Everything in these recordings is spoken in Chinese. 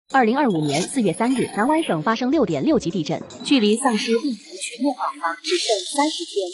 2025年4月3日，南湾省发生6.6级地震，距离丧尸疫情全面爆发只剩30天。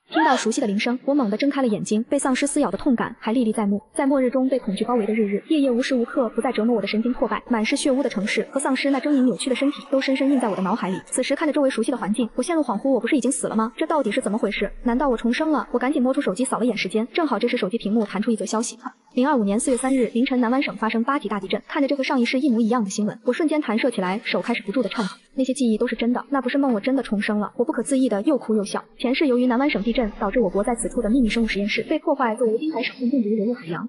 听到熟悉的铃声，我猛地睁开了眼睛，被丧尸撕咬的痛感还历历在目。在末日中被恐惧包围的日日夜夜，无时无刻不在折磨我的神经破败。满是血污的城市和丧尸那狰狞扭曲的身体，都深深印在我的脑海里。此时看着周围熟悉的环境，我陷入恍惚，我不是已经死了吗？这到底是怎么回事？难道我重生了？我赶紧摸出手机扫了眼时间，正好这时手机屏幕弹出一则消息：2025年4月3日凌晨，南湾省发生8级大地震。看着这和上一世一模一样的新闻，我瞬间弹射起来，手开始不住的颤抖。那些记忆都是真的，那不是梦，我真的重生了。我不可思议的又哭又笑。前世由于南湾省地震，导致我国在此处的秘密生物实验室被破坏，作为滨海省份病毒流入海洋。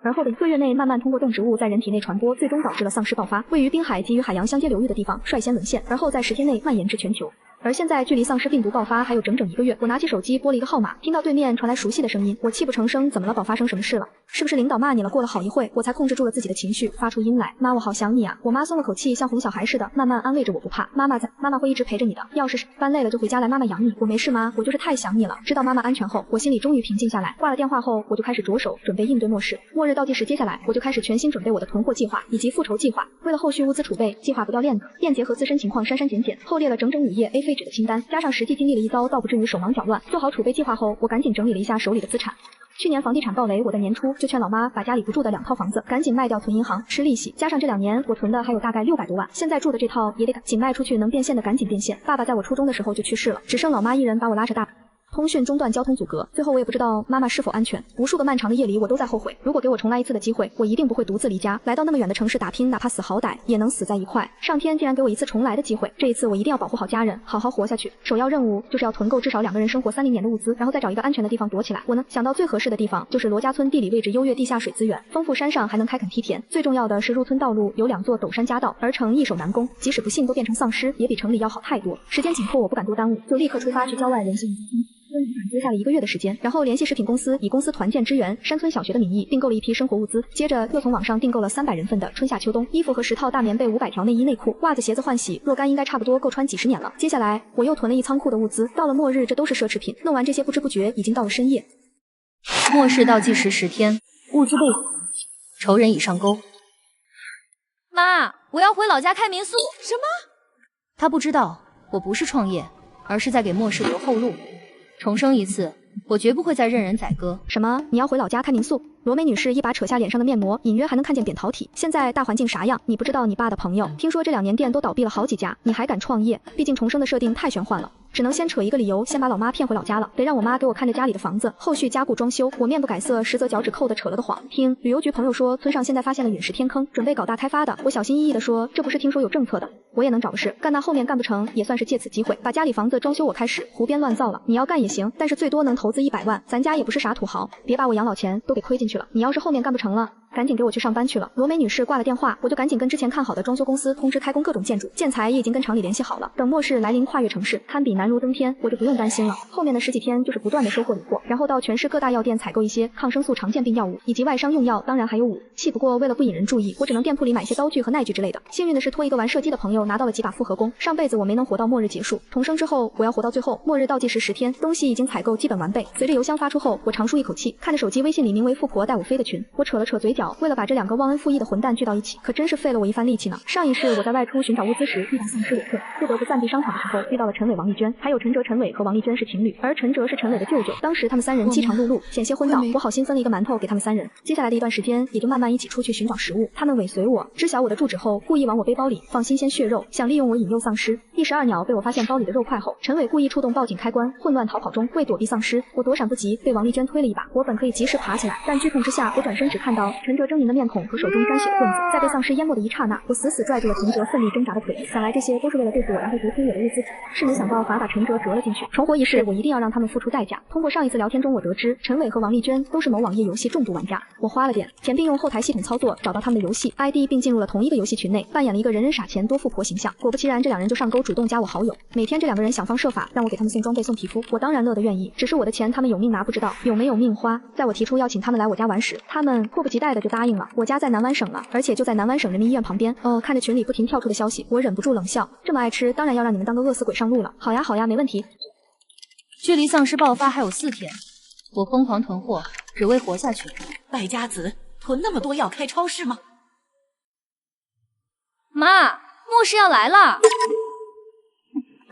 而后的1个月内，慢慢通过动植物在人体内传播，最终导致了丧尸爆发。位于滨海及与海洋相接流域的地方率先沦陷，而后在10天内蔓延至全球。而现在距离丧尸病毒爆发还有整整1个月，我拿起手机拨了一个号码，听到对面传来熟悉的声音，我泣不成声，怎么了宝，发生什么事了？是不是领导骂你了？过了好一会，我才控制住了自己的情绪，发出音来：妈，我好想你啊。我妈松了口气，像哄小孩似的，慢慢安慰着我，不怕，妈妈在，妈妈会一直陪着你的，要是翻累了就回家来，妈妈养你。我没事妈，我就是太想你了。知道妈妈安全后，我心里终于平静下来。挂了电话后，我就开始着手准备应对末世。末日倒计时接下来，我就开始全心准备我的囤货计划以及复仇计划。为了后续物资储备，计划不掉链子，便结合自身情况删删减减，后列了整整5页 A4 纸的清单，加上实际经历了一遭，倒不至于手忙脚乱。做好储备计划后，我赶紧整理了一下手里的资产。去年房地产暴雷，我在年初就劝老妈把家里不住的2套房子赶紧卖掉，存银行吃利息。加上这2年我存的还有大概600多万，现在住的这套也得紧卖出去，能变现的赶紧变现。爸爸在我初中的时候就去世了，只剩老妈一人把我拉扯大。通讯中断，交通阻隔，最后我也不知道妈妈是否安全。无数个漫长的夜里，我都在后悔，如果给我重来一次的机会，我一定不会独自离家来到那么远的城市打拼，哪怕死好歹也能死在一块。上天竟然给我一次重来的机会，这一次我一定要保护好家人，好好活下去。首要任务就是要囤够至少2个人生活30年的物资，然后再找一个安全的地方躲起来。我呢想到最合适的地方就是罗家村，地理位置优越，地下水资源丰富，山上还能开垦梯田。最重要的是入村道路有2座陡山夹道，而城易守难攻，即使不幸都变成丧尸，也比城里要好太多。时间紧迫，我不敢多耽误，就立刻出发去郊外联系接下了1个月的时间，然后联系食品公司，以公司团建支援山村小学的名义订购了一批生活物资，接着又从网上订购了300人份的春夏秋冬衣服和10套大棉被、500条内衣内裤、袜子、鞋子换洗若干，应该差不多够穿几10年了。接下来我又囤了一仓库的物资，到了末日这都是奢侈品。弄完这些，不知不觉已经到了深夜。末世倒计时10天，物资备仇人已上钩。妈，我要回老家开民宿。什么？他不知道我不是创业，而是在给末世留后路。重生一次，我绝不会再任人宰割。什么？你要回老家开民宿？罗美女士一把扯下脸上的面膜，隐约还能看见扁桃体。现在大环境啥样？你不知道？你爸的朋友听说这2年店都倒闭了好几家，你还敢创业？毕竟重生的设定太玄幻了。只能先扯一个理由，先把老妈骗回老家了，得让我妈给我看着家里的房子，后续加固装修。我面不改色，实则脚趾抠的扯了的谎。听旅游局朋友说，村上现在发现了陨石天坑，准备搞大开发的。我小心翼翼地说，这不是听说有政策的，我也能找个事干，那后面干不成也算是借此机会把家里房子装修我开始胡编乱造了。你要干也行，但是最多能投资100万，咱家也不是啥土豪，别把我养老钱都给亏进去了。你要是后面干不成了，赶紧给我去上班去了。罗美女士挂了电话，我就赶紧跟之前看好的装修公司通知开工各种建筑，建材也已经跟厂里联系好了。等末世来临，跨越城市，堪比难如登天，我就不用担心了。后面的10几天就是不断的收货理货，然后到全市各大药店采购一些抗生素、常见病药物以及外伤用药，当然还有武器。不过为了不引人注意，我只能店铺里买一些刀具和耐具之类的。幸运的是，托一个玩射击的朋友拿到了几把复合弓。上辈子我没能活到末日结束，重生之后我要活到最后。末日倒计时10天，东西已经采购基本完备。随着邮箱发出后，我长舒一口气，看着手机微信里名为富婆带我飞的群，我扯了扯嘴角，为了把这2个忘恩负义的混蛋聚到一起，可真是费了我一番力气呢。上一世我在外出寻找物资时遇到丧尸伟克，不得不暂避商场的时候遇到了陈伟、王丽娟，还有陈哲。陈伟和王丽娟是情侣，而陈哲是陈伟的舅舅。当时他们3人饥肠辘辘，险些昏倒，我好心分了一个馒头给他们3人。接下来的一段时间，也就慢慢一起出去寻找食物。他们尾随我，知晓我的住址后，故意往我背包里放新鲜血肉，想利用我引诱丧尸。第12鸟被我发现包里的肉块后，陈伟故意触动报警开关，混乱逃跑中。为躲避丧尸，我躲闪不及，被王丽娟推了一把。我本可以及时爬起来，但剧痛之下，我转身只看到陈哲狰狞的面孔和手中沾血的棍子。在被丧尸淹没的一刹那，我死死拽住了陈哲奋力挣扎的腿。想来这些都是为了对付我，然后独吞我的物资。是没想到反而把陈哲折了进去。重活一世，我一定要让他们付出代价。通过上一次聊天中，我得知陈伟和王丽娟都是某网页游戏重度玩家。我花了点钱，并用后台系统操作找到他们的游戏 ID， 并进入了同一个游戏群内，扮演了一个人人傻钱多富婆形象。果不其然，这2人就上钩，主动加我好友。每天这2个人想方设法让我给他们送装备、送皮肤，我当然乐得愿意。只是我的钱他们有命拿不知道，有没有命花。在我提出要请他们来我家玩时，他们迫不及待地的就答应了。我家在南湾省了，而且就在南湾省人民医院旁边。哦，看着群里不停跳出的消息，我忍不住冷笑，这么爱吃，当然要让你们当个饿死鬼上路了。好呀好呀，没问题。距离丧尸爆发还有4天，我疯狂囤货，只为活下去。败家子，囤那么多要开超市吗？妈，末世要来了！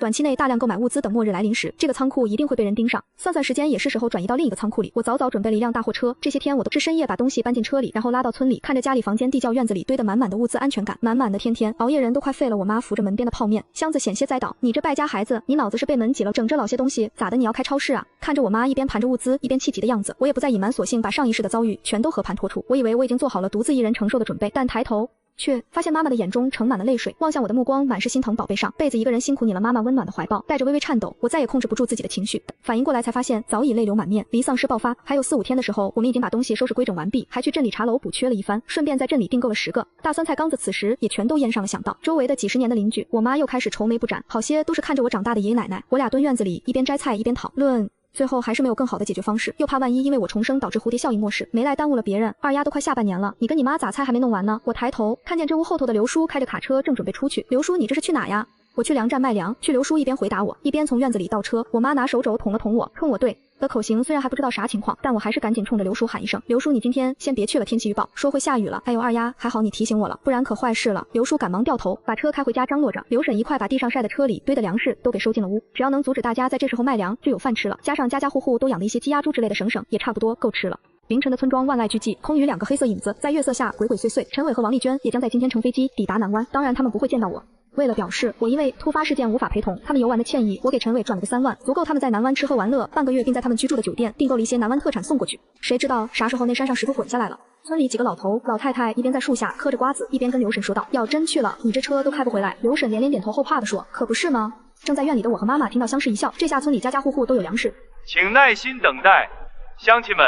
短期内大量购买物资，等末日来临时，这个仓库一定会被人盯上。算算时间，也是时候转移到另一个仓库里。我早早准备了一辆大货车，这些天我都是深夜把东西搬进车里，然后拉到村里，看着家里房间、地窖、院子里堆得满满的物资，安全感满满的。天熬夜人都快废了。我妈扶着门边的泡面箱子，险些栽倒。你这败家孩子，你脑子是被门挤了？整这老些东西，咋的？你要开超市啊？看着我妈一边盘着物资，一边气急的样子，我也不再隐瞒，索性把上一世的遭遇全都和盘托出。我以为我已经做好了独自一人承受的准备，但抬头却发现妈妈的眼中盛满了泪水，望向我的目光满是心疼。宝贝上辈子一个人辛苦你了。妈妈温暖的怀抱带着微微颤抖，我再也控制不住自己的情绪，反应过来才发现早已泪流满面。离丧尸爆发还有4、5天的时候，我们已经把东西收拾规整完毕，还去镇里茶楼补缺了一番，顺便在镇里订购了10个大酸菜缸子，此时也全都腌上了。想到周围的几十年的邻居，我妈又开始愁眉不展，好些都是看着我长大的爷爷奶奶。我俩蹲院子里一边摘菜一边讨论，最后还是没有更好的解决方式，又怕万一因为我重生导致蝴蝶效应末世，没来耽误了别人。二丫都快下半年了，你跟你妈咋菜还没弄完呢？我抬头看见这屋后头的刘叔开着卡车正准备出去。刘叔，你这是去哪呀？我去粮站卖粮去。刘叔一边回答我，一边从院子里倒车。我妈拿手肘捅了捅我，冲我对的口型，虽然还不知道啥情况，但我还是赶紧冲着刘叔喊一声：刘叔，你今天先别去了，天气预报说会下雨了。哎呦，二丫，还好你提醒我了，不然可坏事了。刘叔赶忙掉头把车开回家张罗着。刘婶一块把地上晒的车里堆的粮食都给收进了屋，只要能阻止大家在这时候卖粮，就有饭吃了。加上家家户户都养的一些鸡鸭猪之类的，省也差不多够吃了。凌晨的村庄万籁俱寂，空余2个黑色影子在月色下鬼鬼祟祟。陈伟和王丽娟也将在今天乘飞机抵达南湾，当然他们不会见到我。为了表示我因为突发事件无法陪同他们游玩的歉意，我给陈伟转了个3万，足够他们在南湾吃喝玩乐半个月，并在他们居住的酒店订购了一些南湾特产送过去。谁知道啥时候那山上石头滚下来了。村里几个老头老太太一边在树下嗑着瓜子，一边跟刘婶说道：要真去了，你这车都开不回来。刘婶连连点头后怕地说：可不是吗？正在院里的我和妈妈听到相视一笑，这下村里家家户户都有粮食。请耐心等待，乡亲们，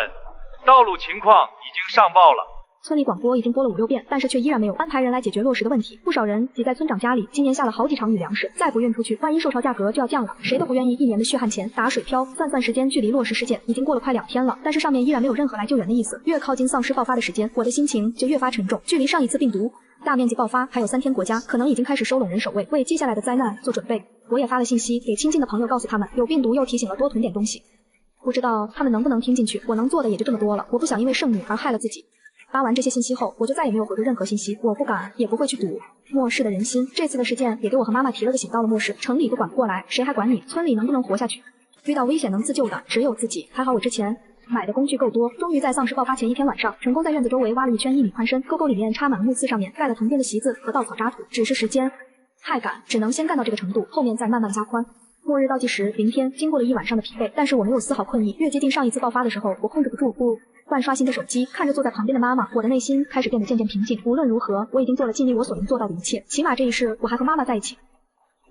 道路情况已经上报了。村里广播已经播了5、6遍，但是却依然没有安排人来解决落实的问题。不少人挤在村长家里，今年下了好几场雨，粮食再不运出去，万一受潮价格就要降了，谁都不愿意1年的血汗钱打水漂。算时间，距离落实事件已经过了快2天了，但是上面依然没有任何来救援的意思。越靠近丧尸爆发的时间，我的心情就越发沉重。距离上一次病毒大面积爆发还有3天，国家可能已经开始收拢人手，为接下来的灾难做准备。我也发了信息给亲近的朋友，告诉他们有病毒，又提醒了多囤点东西。不知道他们能不能听进去，我能做的也就这么多了。我不想因为圣女而害了自己。发完这些信息后，我就再也没有回复任何信息。我不敢，也不会去赌末世的人心。这次的事件也给我和妈妈提了个醒，到了末世，城里都管不过来，谁还管你村里能不能活下去？遇到危险能自救的只有自己。还好我之前买的工具够多，终于在丧尸爆发前1天晚上，成功在院子周围挖了一圈1米宽深，沟沟里面插满了木刺，上面盖了藤编的席子和稻草渣土。只是时间太赶，只能先干到这个程度，后面再慢慢加宽。末日倒计时0天，经过了1晚上的疲惫，但是我没有丝毫困意。越接近上一次爆发的时候，我控制不住不断刷新的手机，看着坐在旁边的妈妈，我的内心开始变得渐渐平静。无论如何，我已经做了尽力我所能做到的一切，起码这一世我还和妈妈在一起。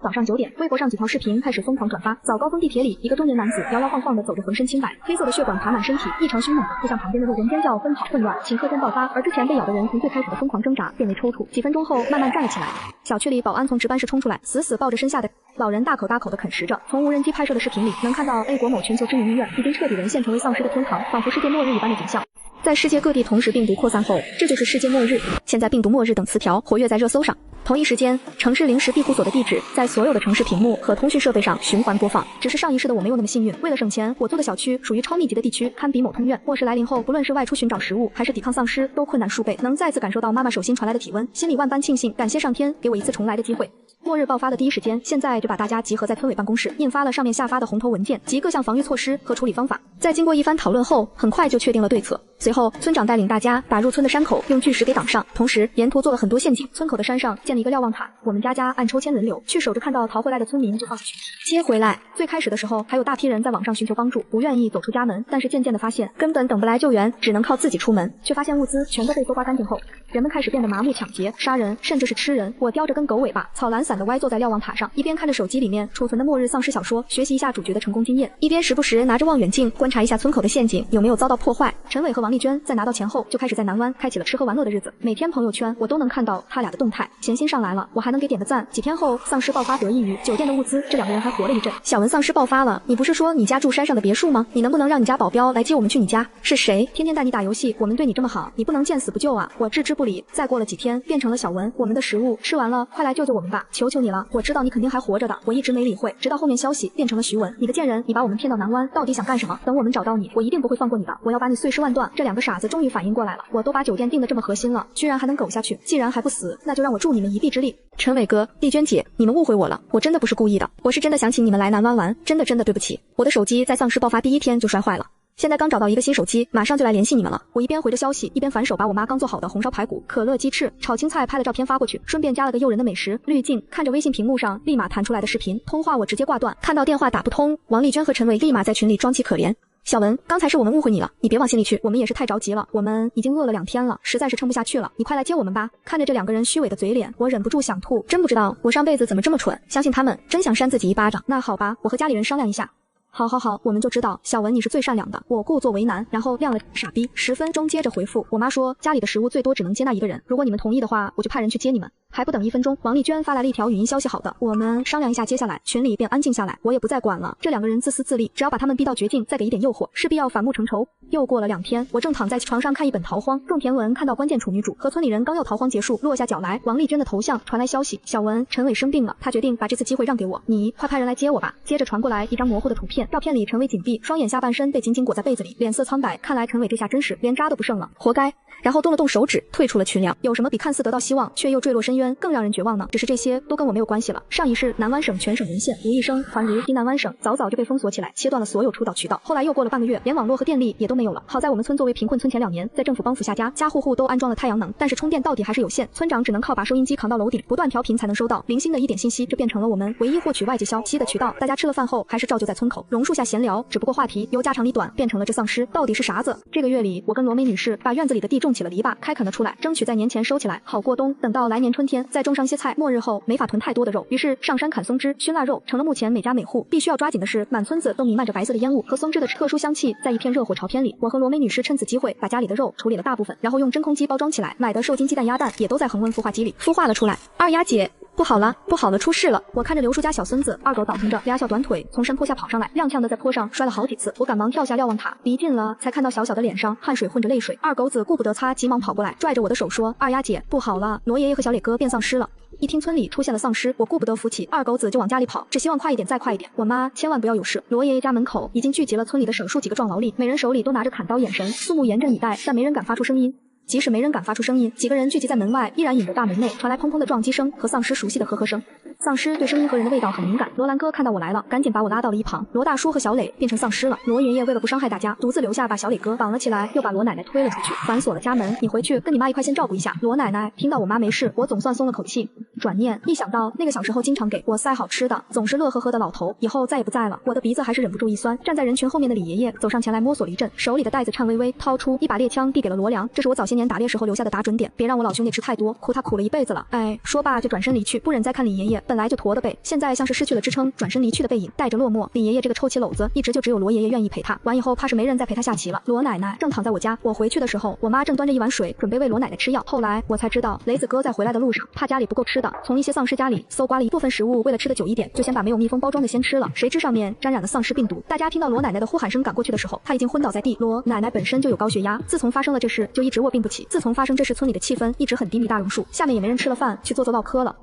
早上9点，微博上几条视频开始疯狂转发。早高峰地铁里，一个中年男子摇摇晃晃地走着，浑身青白，黑色的血管爬满身体，异常凶猛地扑向旁边的路人，尖叫、奔跑、混乱，顷刻间爆发。而之前被咬的人从最开始的疯狂挣扎变为抽搐，几分钟后慢慢站了起来。小区里，保安从值班室冲出来，死死抱着身下的老人，大口大口地啃食着。从无人机拍摄的视频里，能看到 A 国某全球知名医院已经彻底沦陷成为丧尸的天堂，仿佛世界末日一般的景象。在世界各地同时病毒扩散后，这就是世界末日。现在病毒末日等词条活跃在热搜上。同一时间，城市临时庇护所的地址在所有的城市屏幕和通讯设备上循环播放。只是上一世的我没有那么幸运，为了省钱，我租的小区属于超密集的地区，堪比某通院。末世来临后，不论是外出寻找食物，还是抵抗丧尸，都困难数倍。能再次感受到妈妈手心传来的体温，心里万般庆幸，感谢上天给我一次重来的机会。末日爆发的第一时间，现在就把大家集合在村委办公室，印发了上面下发的红头文件及各项防御措施和处理方法。在经过一番讨论后，很快就确定了对策。随后，村长带领大家把入村的山口用巨石给挡上，同时沿途做了很多陷阱。村口的山上建了一个瞭望塔，我们家按抽签轮流去守着，看到逃回来的村民就放下去接回来。最开始的时候，还有大批人在网上寻求帮助，不愿意走出家门，但是渐渐的发现根本等不来救援，只能靠自己出门。却发现物资全都被搜刮干净后，人们开始变得麻木、抢劫、杀人，甚至是吃人。我叼着根狗尾巴，草懒散的歪坐在瞭望塔上，一边看着手机里面储存的末日丧尸小说，学习一下主角的成功经验，一边时不时拿着望远镜观察查一下村口的陷阱有没有遭到破坏。陈伟和王丽娟在拿到钱后，就开始在南湾开启了吃喝玩乐的日子。每天朋友圈我都能看到他俩的动态，闲心上来了，我还能给点个赞。几天后，丧尸爆发得益于酒店的物资，这两个人还活了一阵。小文，丧尸爆发了，你不是说你家住山上的别墅吗？你能不能让你家保镖来接我们去你家？是谁天天带你打游戏？我们对你这么好，你不能见死不救啊！我置之不理。再过了几天，变成了小文，我们的食物吃完了，快来救救我们吧，求求你了！我知道你肯定还活着的，我一直没理会，直到后面消息变成了徐文。你个贱人，你把我们骗到南湾，到底想干什么？等我们找到你，我一定不会放过你的，我要把你碎尸万段！这两个傻子终于反应过来了，我都把酒店定得这么核心了，居然还能苟下去！既然还不死，那就让我助你们一臂之力。陈伟哥，丽娟姐，你们误会我了，我真的不是故意的，我是真的想请你们来南湾玩，真的对不起，我的手机在丧尸爆发第一天就摔坏了。现在刚找到一个新手机，马上就来联系你们了。我一边回着消息，一边反手把我妈刚做好的红烧排骨、可乐鸡翅、炒青菜拍了照片发过去，顺便加了个诱人的美食滤镜。看着微信屏幕上立马弹出来的视频，通话我直接挂断。看到电话打不通，王丽娟和陈伟立马在群里装起可怜。小文，刚才是我们误会你了，你别往心里去，我们也是太着急了，我们已经饿了2天了，实在是撑不下去了，你快来接我们吧。看着这两个人虚伪的嘴脸，我忍不住想吐，真不知道我上辈子怎么这么蠢，相信他们，真想扇自己一巴掌。那好吧，我和家里人商量一下。好，我们就知道小文你是最善良的，我故作为难，然后亮了傻逼。10分钟接着回复，我妈说家里的食物最多只能接纳1个人，如果你们同意的话，我就派人去接你们。还不等1分钟，王丽娟发来了一条语音消息，好的，我们商量一下，接下来群里便安静下来，我也不再管了，这两个人自私自利，只要把他们逼到绝境，再给一点诱惑，势必要反目成仇。又过了2天，我正躺在床上看一本逃荒，种田文看到关键处女主和村里人刚要逃荒结束，落下脚来，王丽娟的头像传来消息，小文陈伟生病了，他决定把这次机会让给我，你快派人来接我吧。接着传过来一张模糊的图片，照片里陈伟紧闭，双眼下半身被紧紧裹在被子里，脸色苍白，看来陈伟这下真是连渣都不剩了，活该。然后动了动手指，退出了群聊。有什么比看似得到希望却又坠落深渊更让人绝望呢？只是这些都跟我没有关系了。上一世南湾省全省沦陷，吴一生传如今南湾省早就被封锁起来，切断了所有出岛渠道。后来又过了半个月，连网络和电力也都没有了。好在我们村作为贫困村前2年，在政府帮扶下家户户都安装了太阳能，但是充电到底还是有限，村长只能靠把收音机扛到楼顶，不断调频才能收到零星的1点信息，这变成了我们唯一获取外界消息的渠道。大家吃了饭后还是照旧在村口榕树下闲聊，只不过话题由家长里短变成了这丧尸到底是啥子。这个月里，我跟罗梅女士把院子里的地种起了篱笆，开垦了出来，争取在年前收起来，好过冬。等到来年春天再种上些菜，末日后没法囤太多的肉，于是上山砍松枝、熏腊肉，成了目前每家每户必须要抓紧的事。满村子都弥漫着白色的烟雾和松枝的特殊香气，在一片热火朝天里，我和罗梅女士趁此机会把家里的肉处理了大部分，然后用真空机包装起来，买的受精鸡蛋鸭蛋也都在恒温孵化机里孵化了出来。二丫姐，不好了，出事了！我看着刘叔家小孙子二狗倒腾着俩小短腿从山坡下跑上来，踉跄的在坡上摔了好几次，我赶忙跳下瞭望塔，离近了才看到小小的脸上汗水混着泪水。二狗子顾不得擦，急忙跑过来拽着我的手说：“二丫姐，不好了，罗爷爷和小磊哥变丧尸了。”一听村里出现了丧尸，我顾不得扶起二狗子就往家里跑，只希望快一点再快一点，我妈千万不要有事。罗爷爷家门口已经聚集了村里的少数几个壮劳力，每人手里都拿着砍刀，眼神肃穆严阵以待，但没人敢发出声音。即使没人敢发出声音，几个人聚集在门外，依然引得大门内传来砰砰的撞击声和丧尸熟悉的呵呵声。丧尸对声音和人的味道很敏感，罗兰哥看到我来了，赶紧把我拉到了一旁。罗大叔和小磊变成丧尸了，罗爷爷为了不伤害大家，独自留下把小磊哥绑了起来，又把罗奶奶推了出去，反锁了家门。你回去跟你妈一块先照顾一下。罗奶奶听到我妈没事，我总算松了口气。转念一想到那个小时候经常给我塞好吃的，总是乐呵呵的老头以后再也不在了，我的鼻子还是忍不住一酸。站在人群后面的李爷爷走上前来摸索了一阵，手里的袋子颤巍巍，掏出一把猎枪递给了罗良，这是我早些年打猎时候留下的打准点，别让我老兄弟吃太多，苦他苦了一辈子了。哎，说罢就转身离去，不忍再看李爷爷本来就驼的背，现在像是失去了支撑，转身离去的背影带着落寞。李爷爷这个臭棋篓子，一直就只有罗爷爷愿意陪他，完以后怕是没人再陪他下棋了。罗奶奶正躺在我家，我回去的时候，我妈正端着一碗水准备喂罗奶奶吃药。后来我才知道，雷子哥在回来的路上，怕家里不够吃的，从一些丧尸家里搜刮了一部分食物，为了吃的久一点，就先把没有密封包装的先吃了，谁知上面沾染了丧尸病毒。大家听到罗奶奶的呼喊声赶过去的时候，她已经昏倒在地。罗奶奶本身就有高血压，自从发生了这事就一直卧病不起。自从发生这事，村里的气氛一直很低迷大榕树，下面也没人吃了饭去做唠嗑了。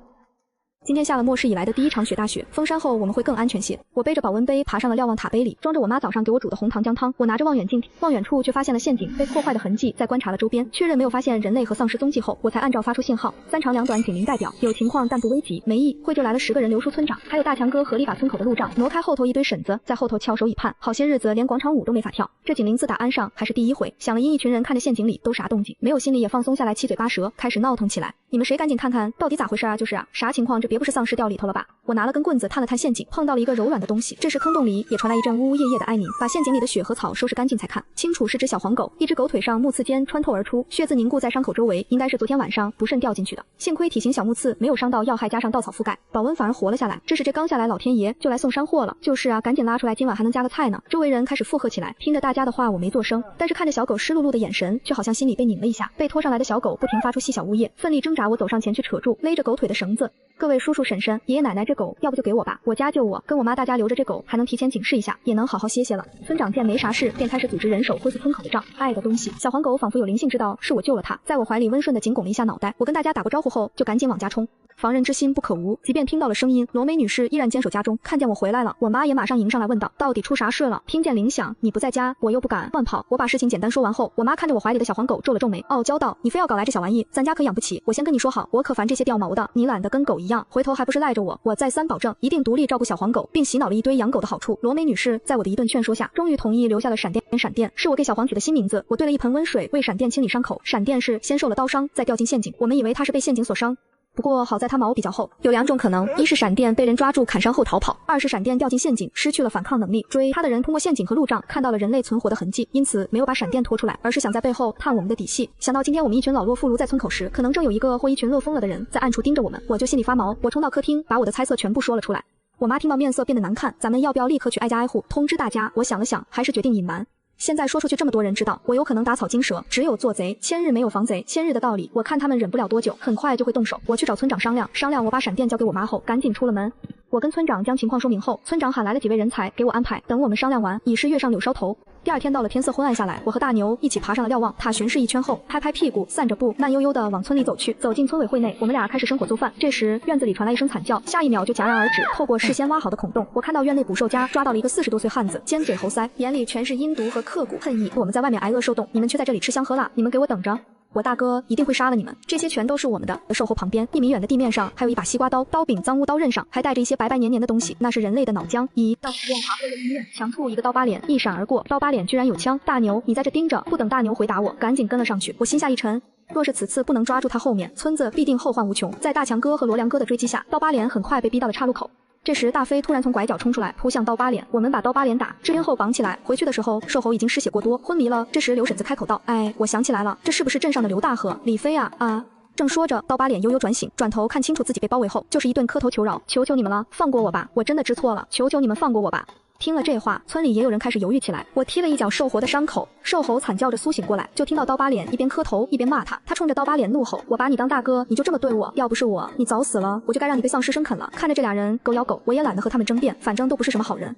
今天下了末世以来的第一场雪大雪，封山后我们会更安全些。我背着保温杯爬上了瞭望塔，杯里装着我妈早上给我煮的红糖姜汤。我拿着望远镜，望远处却发现了陷阱被破坏的痕迹，在观察了周边，确认没有发现人类和丧尸踪迹后，我才按照发出信号，三长两短警铃代表，有情况但不危急。没意，会就来了10个人，刘叔村长还有大强哥合力把村口的路障挪开，后头一堆婶子在后头翘首以盼。好些日子连广场舞都没法跳，这警铃自打安上还是第一回响了音，一群人看着陷阱里都啥动静，没有心里也放松下来，七嘴八舌开始闹腾起来。你们谁赶紧看看到底咋回事啊？就是啊，啥情况？这别不是丧尸掉里头了吧？我拿了根棍子探了探陷阱，碰到了一个柔软的东西。这时坑洞里也传来一阵呜呜咽咽的哀鸣，把陷阱里的血和草收拾干净才看，清楚是只小黄狗，一只狗腿上木刺尖穿透而出，血渍凝固在伤口周围，应该是昨天晚上不慎掉进去的。幸亏体型小木刺没有伤到要害，加上稻草覆盖，保温反而活了下来。这时这刚下来，老天爷就来送山货了。就是啊，赶紧拉出来，今晚还能加个菜呢。周围人开始附和起来，听着大家的话我没做声，但是看着小狗湿漉漉的眼神，却好像心里被拧了一下。被拖上来的小狗不停发出细小呜咽，奋力挣扎，我走上前去扯住勒着狗腿的绳子。各位叔叔婶婶、爷爷奶奶，这狗要不就给我吧，我家就我跟我妈大家留着这狗，还能提前警示一下，也能好好歇歇了。村长见没啥事，便开始组织人手恢复村口的账。爱的东西，小黄狗仿佛有灵性，知道是我救了它，在我怀里温顺的紧拱了一下脑袋。我跟大家打过招呼后，就赶紧往家冲。防人之心不可无，即便听到了声音，罗梅女士依然坚守家中。看见我回来了，我妈也马上迎上来问道：“到底出啥事了？”听见铃响，你不在家，我又不敢乱跑。我把事情简单说完后，我妈看着我怀里的小黄狗皱了皱眉，傲娇道：“你非要搞来这小玩意，咱家可养不起。我先跟你说好，我可烦这些掉毛的，你懒得跟狗一样，回头还不是赖着我。我再三保证，一定独立照顾小黄狗，并洗脑了一堆养狗的好处。”罗梅女士在我的一顿劝说下，终于同意留下了闪电。闪电是我给小黄取的新名字。我兑了一盆温水为闪电清理伤口。闪电是先受了刀伤，再掉进陷阱。我们以为它是被陷阱所伤。不过好在它毛比较厚，有两种可能：一是闪电被人抓住砍伤后逃跑；二是闪电掉进陷阱，失去了反抗能力。追它的人通过陷阱和路障看到了人类存活的痕迹，因此没有把闪电拖出来，而是想在背后探我们的底细。想到今天我们一群老弱妇孺在村口时，可能正有一个或一群饿疯了的人在暗处盯着我们，我就心里发毛。我冲到客厅，把我的猜测全部说了出来。我妈听到面色变得难看，咱们要不要立刻去挨家挨户通知大家？我想了想，还是决定隐瞒。现在说出去这么多人知道，我有可能打草惊蛇。只有做贼千日没有防贼千日的道理，我看他们忍不了多久，很快就会动手。我去找村长商量。我把闪电交给我妈后，赶紧出了门。我跟村长将情况说明后，村长喊来了几位人才给我安排。等我们商量完，已是月上柳梢头。第二天到了天色昏暗下来，我和大牛一起爬上了瞭望塔，巡视一圈后，拍拍屁股，散着步，慢悠悠地往村里走去。走进村委会内，我们俩开始生火做饭。这时院子里传来一声惨叫，下一秒就戛然而止。透过事先挖好的孔洞，我看到院内捕兽夹抓到了一个40多岁汉子，尖嘴猴腮，眼里全是阴毒和刻骨恨意。我们在外面挨饿受冻，你们却在这里吃香喝辣，你们给我等着！我大哥一定会杀了你们，这些全都是我们的。兽猴旁边1米远的地面上还有一把西瓜刀，刀柄脏污，刀刃上还带着一些白白黏黏的东西，那是人类的脑浆。要使用华贵的医院，强吐一个刀疤脸，一闪而过。刀疤脸居然有枪，大牛你在这盯着！不等大牛回答我，赶紧跟了上去。我心下一沉，若是此次不能抓住他，后面村子必定后患无穷。在大强哥和罗良哥的追击下，刀疤脸很快被逼到了岔路口。这时大飞突然从拐角冲出来，扑向刀疤脸。我们把刀疤脸打支边后绑起来，回去的时候兽猴已经失血过多，昏迷了。这时刘婶子开口道：“哎，我想起来了，这是不是镇上的刘大河李飞啊？”正说着，刀疤脸悠悠转醒，转头看清楚自己被包围后，就是一顿磕头求饶：“求求你们了，放过我吧，我真的知错了，求求你们放过我吧。”听了这话，村里也有人开始犹豫起来。我踢了一脚兽猴的伤口，兽猴惨叫着苏醒过来，就听到刀疤脸一边磕头一边骂他。他冲着刀疤脸怒吼：“我把你当大哥，你就这么对我？要不是我，你早死了，我就该让你被丧尸生啃了。”看着这俩人狗咬狗，我也懒得和他们争辩，反正都不是什么好人。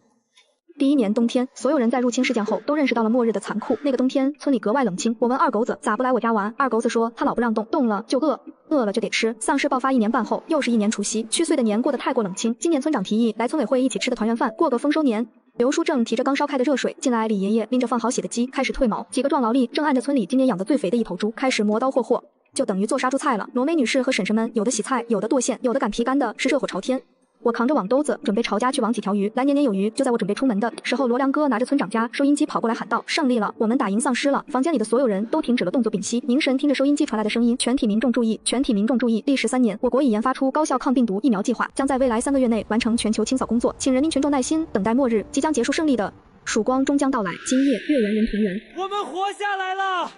第一年冬天，所有人在入侵事件后都认识到了末日的残酷。那个冬天，村里格外冷清。我问二狗子咋不来我家玩，二狗子说他老不让动，动了就饿，饿了就得吃。丧尸爆发1年半后，又是1年除夕，虚岁的年过得太过冷清。今年村长提议来村委会一起吃个团圆饭，过个丰收年。刘书正提着刚烧开的热水进来，李爷爷拎着放好血的鸡开始褪毛，几个壮劳力正按着村里今年养的最肥的一头猪开始磨刀霍霍，就等于做杀猪菜了。罗梅女士和婶婶们有的洗菜，有的剁馅，有的擀皮干的是热火朝天。我扛着网兜子准备朝家去网几条鱼，来年年有余。就在我准备出门的时候，罗良哥拿着村长家收音机跑过来喊道：“胜利了，我们打赢丧尸了！”房间里的所有人都停止了动作，屏息凝神听着收音机传来的声音。全体民众注意，全体民众注意！历时3年，我国已研发出高效抗病毒疫苗计划，将在未来3个月内完成全球清扫工作，请人民群众耐心等待末日即将结束胜利的曙光终将到来。今夜月圆人团圆，我们活下来了。